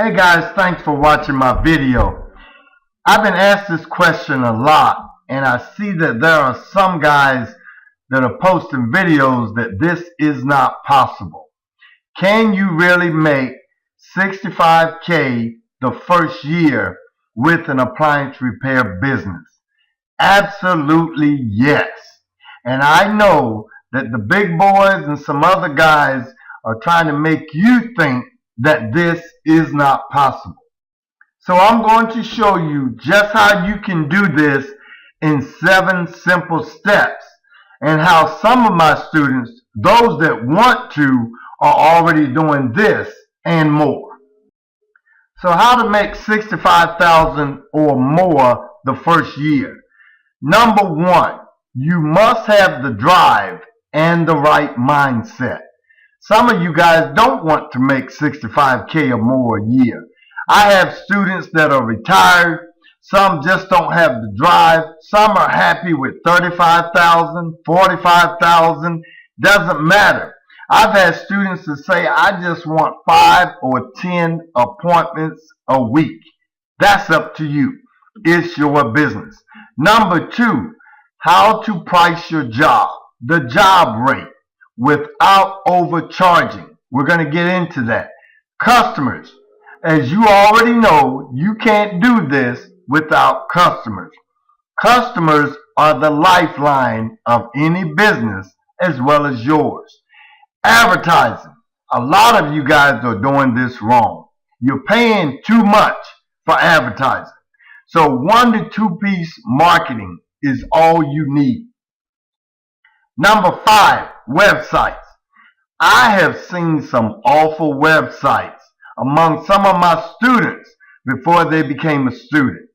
Hey guys, thanks for watching my video. I've been asked this question a lot, and I see that there are some guys that are posting videos that this is not possible. Can you really make $65K the first year with an appliance repair business? Absolutely yes. And I know that the big boys and some other guys are trying to make you think that this is not possible. So I'm going to show you just how you can do this in 7 simple steps, and how some of my students, those that want to, are already doing this and more. So how to make $65,000 or more the first year. Number 1, you must have the drive and the right mindset. Some of you guys don't want to make $65K or more a year. I have students that are retired. Some just don't have the drive. Some are happy with $35,000, $45,000. Doesn't matter. I've had students that say, I just want 5 or 10 appointments a week. That's up to you. It's your business. Number 2, how to price your job. The job rate without overcharging. We're going to get into that. Customers. As you already know, you can't do this without customers. Customers are the lifeline of any business as well as yours. Advertising. A lot of you guys are doing this wrong. You're paying too much for advertising. So 1 to 2 piece marketing is all you need. Number 5, websites. I have seen some awful websites among some of my students before they became a student.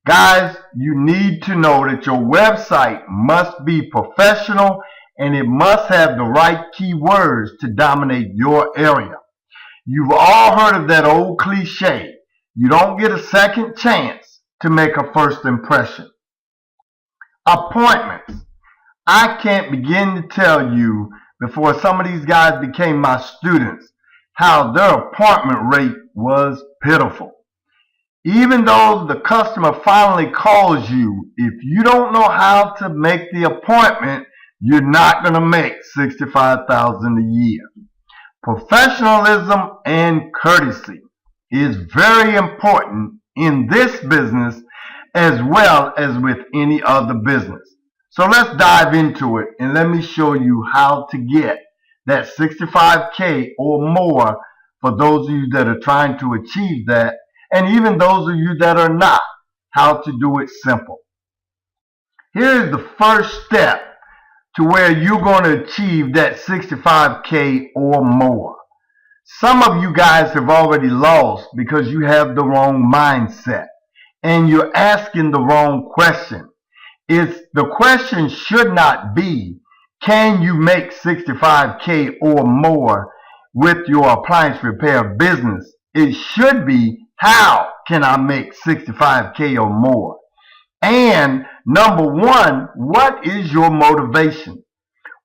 Guys, you need to know that your website must be professional and it must have the right keywords to dominate your area. You've all heard of that old cliche. You don't get a second chance to make a first impression. Appointments. I can't begin to tell you, before some of these guys became my students, how their appointment rate was pitiful. Even though the customer finally calls you, if you don't know how to make the appointment, you're not going to make $65,000 a year. Professionalism and courtesy is very important in this business as well as with any other business. So let's dive into it and let me show you how to get that $65K or more for those of you that are trying to achieve that, and even those of you that are not, how to do it simple. Here's the first step to where you're going to achieve that $65K or more. Some of you guys have already lost because you have the wrong mindset and you're asking the wrong question. The question should not be, can you make $65K or more with your appliance repair business? It should be, how can I make $65K or more? And number 1, what is your motivation?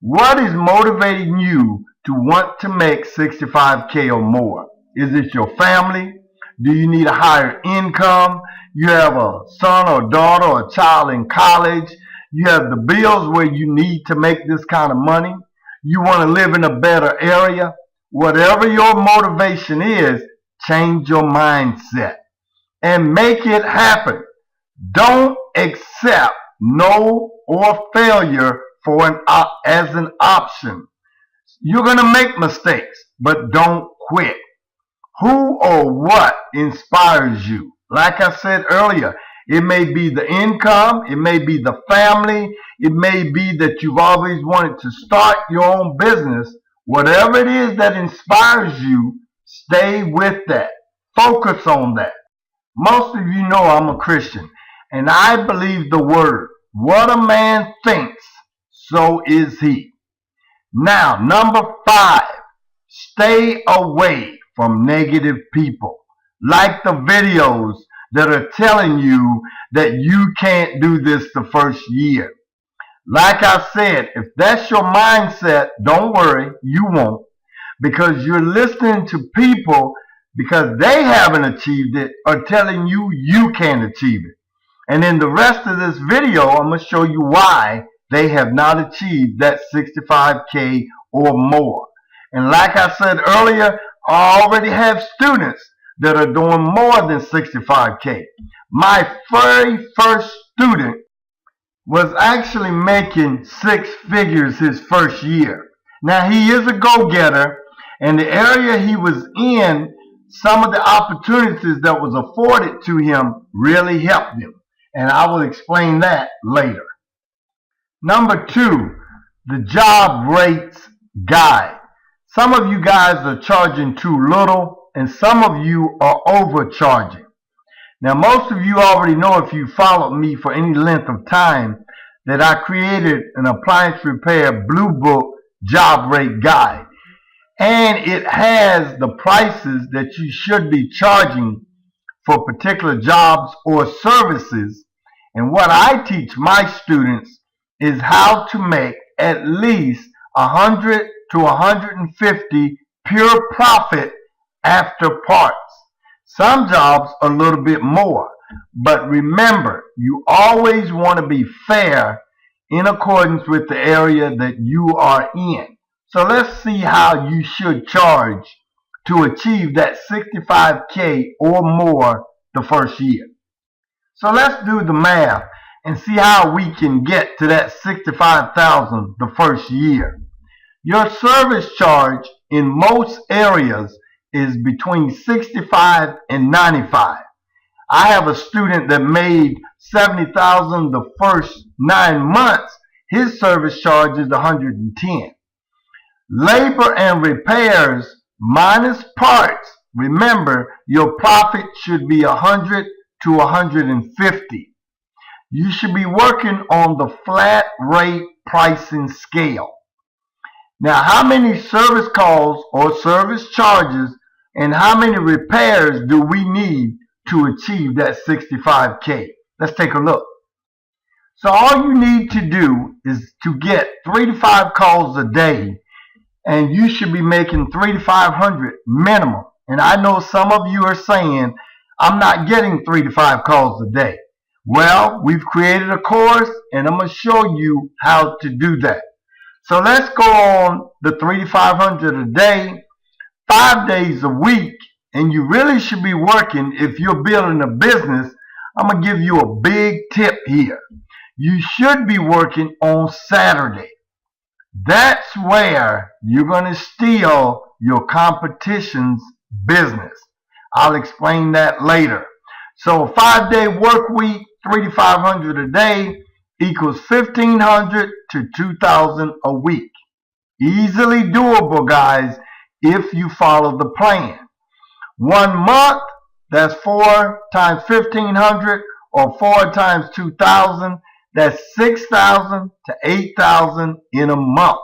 What is motivating you to want to make $65K or more? Is it your family? Do you need a higher income? You have a son or daughter or a child in college. You have the bills where you need to make this kind of money. You want to live in a better area. Whatever your motivation is, change your mindset and make it happen. Don't accept no or failure as an option. You're going to make mistakes, but don't quit. Who or what inspires you? Like I said earlier, it may be the income, it may be the family, it may be that you've always wanted to start your own business. Whatever it is that inspires you, stay with that. Focus on that. Most of you know I'm a Christian, and I believe the word, what a man thinks, so is he. Now, number 5, stay away from negative people. Like the videos that are telling you that you can't do this the first year. Like I said, if that's your mindset, don't worry, you won't. Because you're listening to people because they haven't achieved it or telling you you can't achieve it. And in the rest of this video, I'm going to show you why they have not achieved that 65K or more. And like I said earlier, I already have students that are doing more than 65K. My very first student was actually making 6 figures his first year. Now, he is a go-getter, and the area he was in, some of the opportunities that was afforded to him really helped him. And I will explain that later. Number 2, the job rates guide. Some of you guys are charging too little, and some of you are overcharging. Now, most of you already know, if you followed me for any length of time, that I created an appliance repair blue book job rate guide. And it has the prices that you should be charging for particular jobs or services. And what I teach my students is how to make at least 100 to 150 pure profit after parts. Some jobs a little bit more, but remember, you always want to be fair in accordance with the area that you are in. So let's see how you should charge to achieve that 65K or more the first year. So let's do the math and see how we can get to that 65,000 the first year. Your service charge in most areas is between 65 and 95. I have a student that made 70,000 the first 9 months. His service charge is 110. Labor and repairs minus parts. Remember, your profit should be 100 to 150. You should be working on the flat rate pricing scale. Now, how many service calls or service charges and how many repairs do we need to achieve that 65K? Let's take a look. So all you need to do is to get 3 to 5 calls a day, and you should be making 300 to 500 minimum. And I know some of you are saying, I'm not getting 3 to 5 calls a day. Well, we've created a course, and I'm going to show you how to do that. So let's go on the 300 to 500 a day, 5 days a week, and you really should be working. If you're building a business, I'm going to give you a big tip here. You should be working on Saturday. That's where you're going to steal your competition's business. I'll explain that later. So a 5-day work week, 300 to 500 a day, equals 1,500 to 2,000 a week. Easily doable, guys, if you follow the plan. 1 month, that's 4 times 1,500, or 4 times 2,000. That's 6,000 to 8,000 in a month.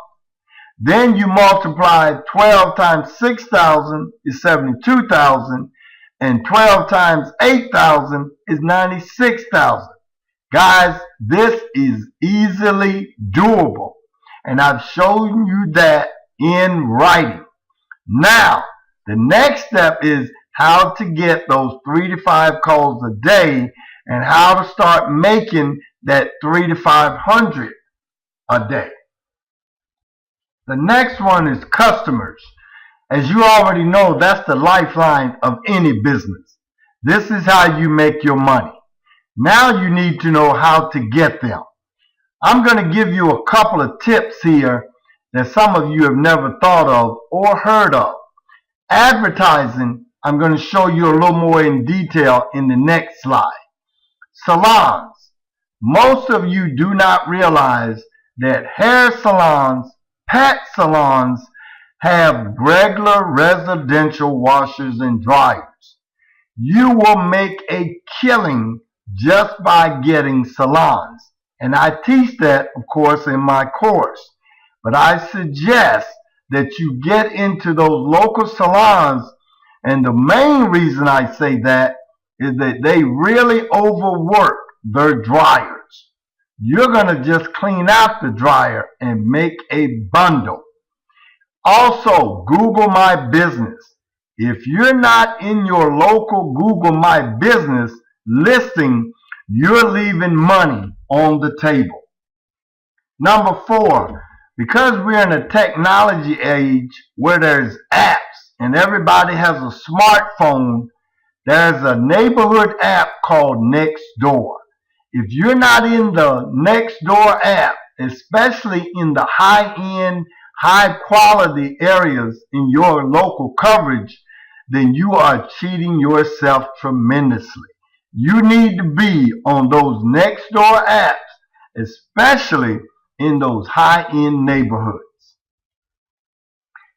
Then you multiply 12 times 6,000 is 72,000, and 12 times 8,000 is 96,000. Guys, this is easily doable, and I've shown you that in writing. Now, the next step is how to get those 3 to 5 calls a day and how to start making that 300 to 500 a day. The next one is customers. As you already know, that's the lifeline of any business. This is how you make your money. Now you need to know how to get them. I'm going to give you a couple of tips here that some of you have never thought of or heard of. Advertising, I'm going to show you a little more in detail in the next slide. Salons. Most of you do not realize that hair salons, pet salons, have regular residential washers and dryers. You will make a killing just by getting salons. And I teach that, of course, in my course. But I suggest that you get into those local salons. And the main reason I say that is that they really overwork their dryers. You're going to just clean out the dryer and make a bundle. Also, Google My Business. If you're not in your local Google My Business listing, you're leaving money on the table. Number 4, because we're in a technology age where there's apps and everybody has a smartphone, there's a neighborhood app called Nextdoor. If you're not in the Nextdoor app, especially in the high-end, high-quality areas in your local coverage, then you are cheating yourself tremendously. You need to be on those Nextdoor apps, especially in those high-end neighborhoods.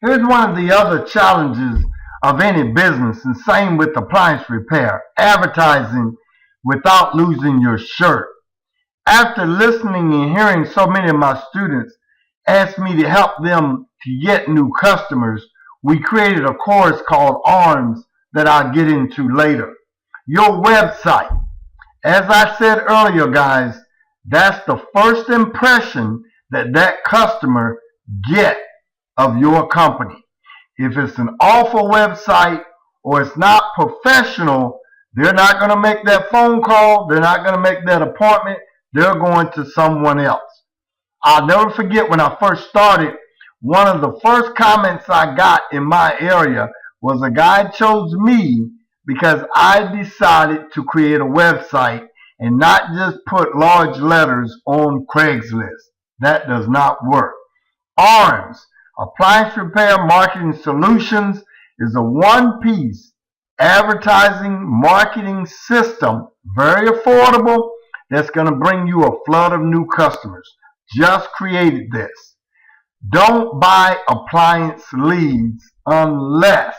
Here's one of the other challenges of any business, and same with appliance repair: advertising without losing your shirt. After listening and hearing so many of my students ask me to help them to get new customers, we created a course called ARMS that I'll get into later. Your website. As I said earlier, guys, that's the first impression that customer get of your company. If it's an awful website or it's not professional, they're not going to make that phone call. They're not going to make that appointment. They're going to someone else. I'll never forget when I first started, one of the first comments I got in my area was a guy chose me because I decided to create a website and not just put large letters on Craigslist. That does not work. ARMS, Appliance Repair Marketing Solutions, is a one-piece advertising marketing system, very affordable, that's going to bring you a flood of new customers. Just created this. Don't buy appliance leads unless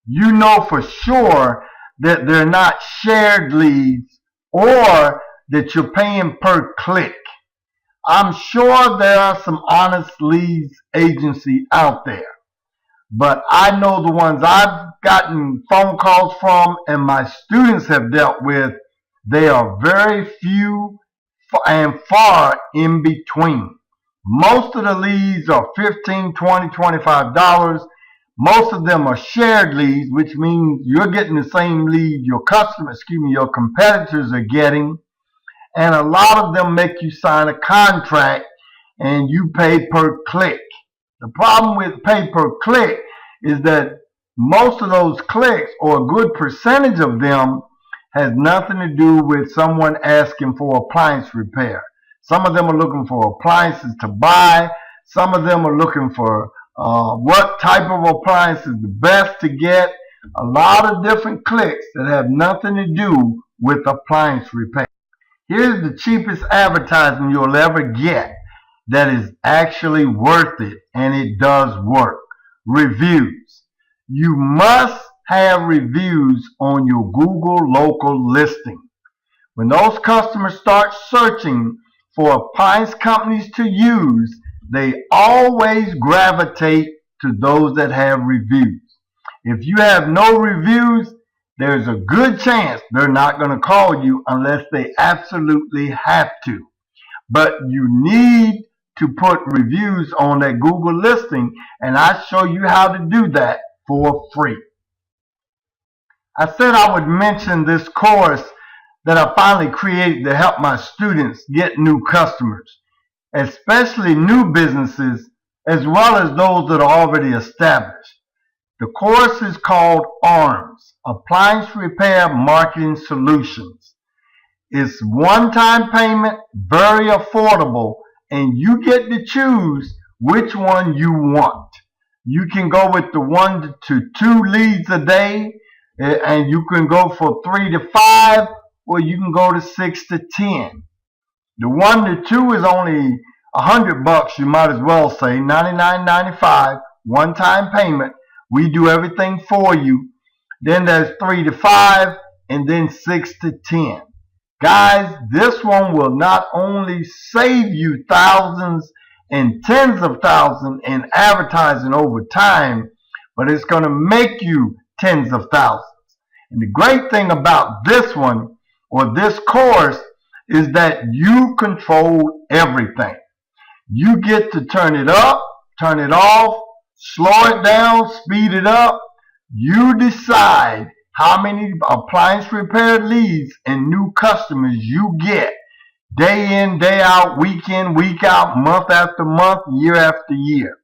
you know for sure that they're not shared leads or that you're paying per click. I'm sure there are some honest leads agency out there, but I know the ones I've gotten phone calls from and my students have dealt with, they are very few and far in between. Most of the leads are $15, $20, $25. Most of them are shared leads, which means you're getting the same lead your competitors are getting. And a lot of them make you sign a contract and you pay per click. The problem with pay per click is that most of those clicks, or a good percentage of them, has nothing to do with someone asking for appliance repair. Some of them are looking for appliances to buy. Some of them are looking for what type of appliance is the best to get. A lot of different clicks that have nothing to do with appliance repair. Here's the cheapest advertising you'll ever get that is actually worth it, and it does work. Reviews. You must have reviews on your Google local listing. When those customers start searching for appliance companies to use, they always gravitate to those that have reviews. If you have no reviews, there's a good chance they're not going to call you unless they absolutely have to. But you need to put reviews on that Google listing, and I show you how to do that for free. I said I would mention this course that I finally created to help my students get new customers, especially new businesses as well as those that are already established. The course is called ARMS, Appliance Repair Marketing Solutions. It's one-time payment, very affordable, and you get to choose which one you want. You can go with the 1 to 2 leads a day, and you can go for 3 to 5, or you can go to 6 to 10. The 1 to 2 is only $100, you might as well say, $99.95, one-time payment. We do everything for you. Then there's 3 to 5, and then 6 to 10. Guys, this one will not only save you thousands and tens of thousands in advertising over time, but it's going to make you tens of thousands. And the great thing about this one, or this course, is that you control everything. You get to turn it up, turn it off, slow it down, speed it up, You decide how many appliance repair leads and new customers you get day in, day out, week in, week out, month after month, year after year.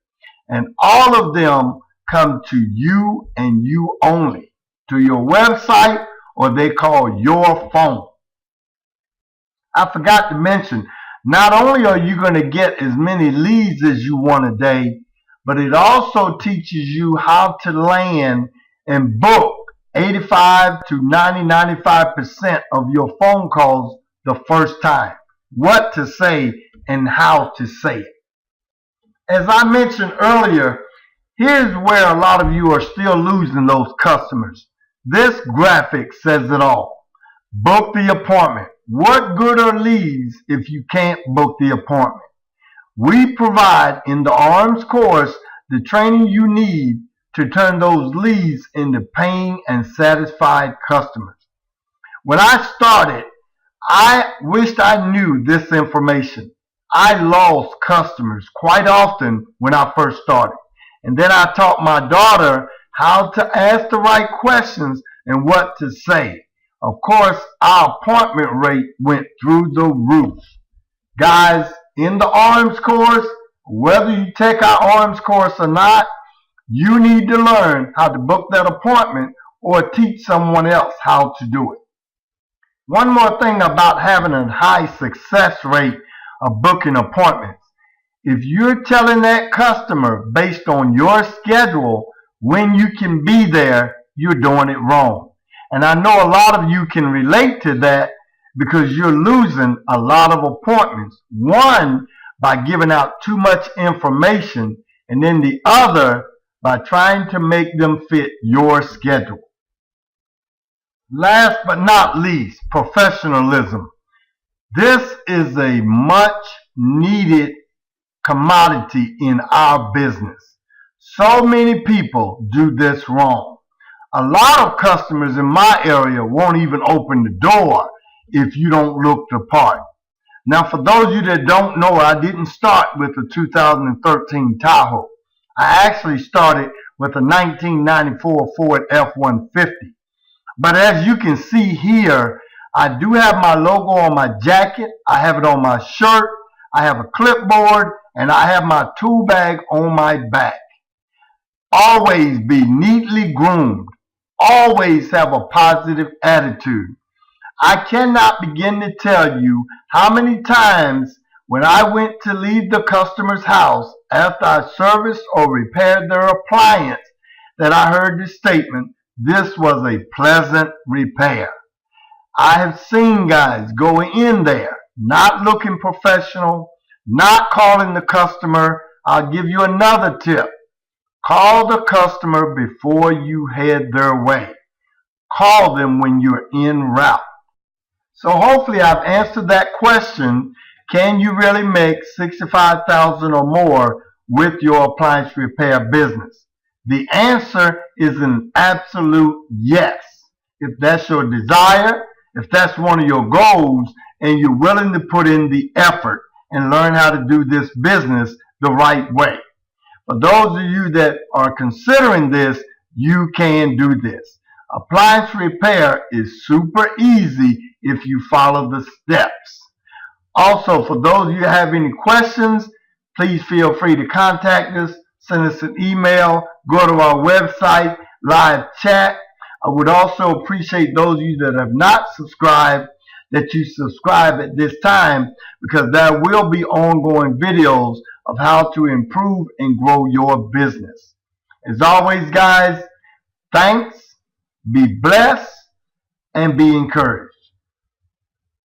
And all of them come to you and you only, to your website, or they call your phone. I forgot to mention, not only are you going to get as many leads as you want a day, but it also teaches you how to land and book 85 to 95% of your phone calls the first time. What to say and how to say it. As I mentioned earlier, here's where a lot of you are still losing those customers. This graphic says it all. Book the appointment. What good are leads if you can't book the appointment? We provide in the ARMS course the training you need to turn those leads into paying and satisfied customers. When I started, I wished I knew this information. I lost customers quite often when I first started. And then I taught my daughter how to ask the right questions and what to say. Of course, our appointment rate went through the roof. Guys, in the ARMS course, whether you take our ARMS course or not, you need to learn how to book that appointment or teach someone else how to do it. One more thing about having a high success rate of booking appointments. If you're telling that customer based on your schedule when you can be there, you're doing it wrong. And I know a lot of you can relate to that because you're losing a lot of appointments. One, by giving out too much information, and then the other, by trying to make them fit your schedule. Last but not least, professionalism. This is a much needed commodity in our business. So many people do this wrong. A lot of customers in my area won't even open the door if you don't look the part. Now, for those of you that don't know, I didn't start with the 2013 Tahoe. I actually started with a 1994 Ford F-150. But as you can see here, I do have my logo on my jacket, I have it on my shirt, I have a clipboard, and I have my tool bag on my back. Always be neatly groomed. Always have a positive attitude. I cannot begin to tell you how many times when I went to leave the customer's house after I serviced or repaired their appliance that I heard the statement, "This was a pleasant repair." I have seen guys go in there not looking professional, not calling the customer. I'll give you another tip. Call the customer before you head their way. Call them when you're en route. So hopefully I've answered that question. Can you really make $65,000 or more with your appliance repair business? The answer is an absolute yes. If that's your desire, if that's one of your goals, and you're willing to put in the effort and learn how to do this business the right way. For those of you that are considering this, you can do this. Appliance repair is super easy if you follow the steps. Also, for those of you who have any questions, please feel free to contact us, send us an email, go to our website, live chat. I would also appreciate those of you that have not subscribed that you subscribe at this time, because there will be ongoing videos of how to improve and grow your business. As always, guys, thanks, be blessed, and be encouraged.